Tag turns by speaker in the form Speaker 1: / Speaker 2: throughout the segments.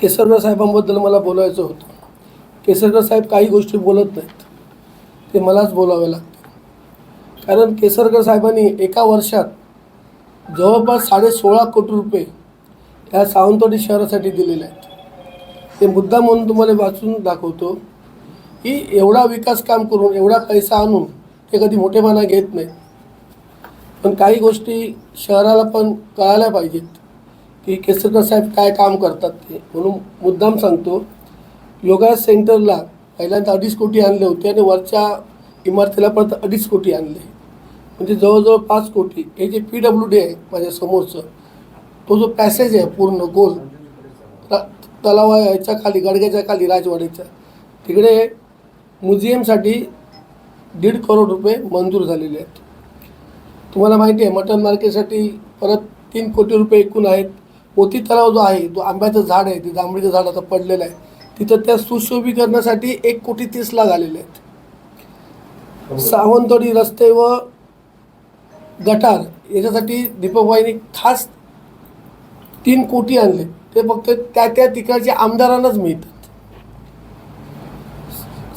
Speaker 1: केसरकर साहेबांबद्दल मला बोलायचं होतं. केसरकर साहेब काही गोष्टी बोलत नाहीत, ते मलाच बोलावे लागते. कारण केसरकर साहेबांनी एका वर्षात जवळपास 16.5 कोटी रुपये या सावंतवाडी शहरासाठी दिलेले आहेत. ते मुद्दा म्हणून तुम्हाला वाचून दाखवतो की एवढा विकास काम करून एवढा पैसा आणून ते कधी मोठेपणा घेत नाहीत. पण काही गोष्टी शहराला पण कळायला पाहिजेत की केसरकर साहेब काय काम करतात ते. म्हणून मुद्दाम सांगतो, योगा सेंटरला पहिल्यांदा 2.5 कोटी आणले होते आणि वरच्या इमारतीला परत 2.5 कोटी आणले, म्हणजे जवळजवळ 5 कोटी. हे जे PWD आहे माझ्या समोरचं, तो जो पॅसेज आहे पूर्ण गोल तलावा याच्या खाली, गडग्याच्या खाली, राजवाडीच्या तिकडे म्युझियमसाठी 1.5 करोड रुपये मंजूर झालेले आहेत. तुम्हाला माहिती आहे मटन मार्केटसाठी परत 3 कोटी रुपये एकूण आहेत. मोती तलाव जो आहे, तो आंब्याचं झाड आहे, ते जांभळीचं झाड आता पडलेलं आहे, तिथं त्या सुशोभीकरणासाठी 1.30 लाख आलेले आहेत. सावंतवाडी रस्ते व गटार याच्यासाठी दीपकबाईंनी खास 3 कोटी आणले. ते फक्त त्या ठिकाणच्या आमदारांनाच मिळतात.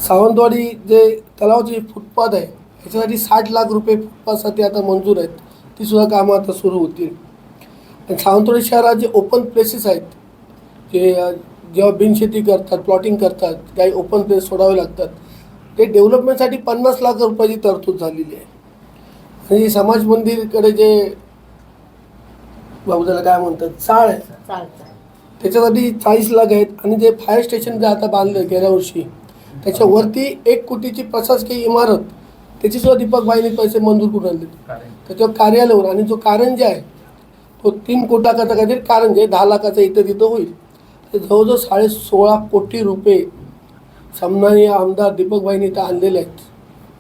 Speaker 1: सावंतवाडी जे तलावाची फुटपाथ आहे याच्यासाठी 60 लाख रुपये फुटपाथसाठी आता मंजूर आहेत. ती सुद्धा कामं आता सुरू होतील. आणि सावंतवाडी शहरात जे ओपन प्लेसेस आहेत, जे जेव्हा बिनशेती करतात, प्लॉटिंग करतात, काही ओपन प्लेस सोडावे लागतात, ते डेव्हलपमेंटसाठी 50 लाख रुपयाची तरतूद झालेली आहे. आणि समाज मंदिरकडे जे बाबूला काय म्हणतात चाळ आहे, त्याच्यासाठी 40 लाख आहेत. आणि जे फायर स्टेशन जे आता बांधलं गेल्या वर्षी, त्याच्यावरती 1 कोटीची प्रशासकीय इमारत, त्याची सुद्धा दीपकबाईंनी पैसे मंजूर करून आणले. त्याच्यावर कार्यालयावर, आणि जो कारंजे आहे तो 3 कोटाचा काहीतरी कारंजे 10 लाखाचा इथं तिथं होईल. ते जवळजवळ 16.5 कोटी रुपये सन्माननीय आमदार दीपकबाईंनी इथं आणलेले आहेत.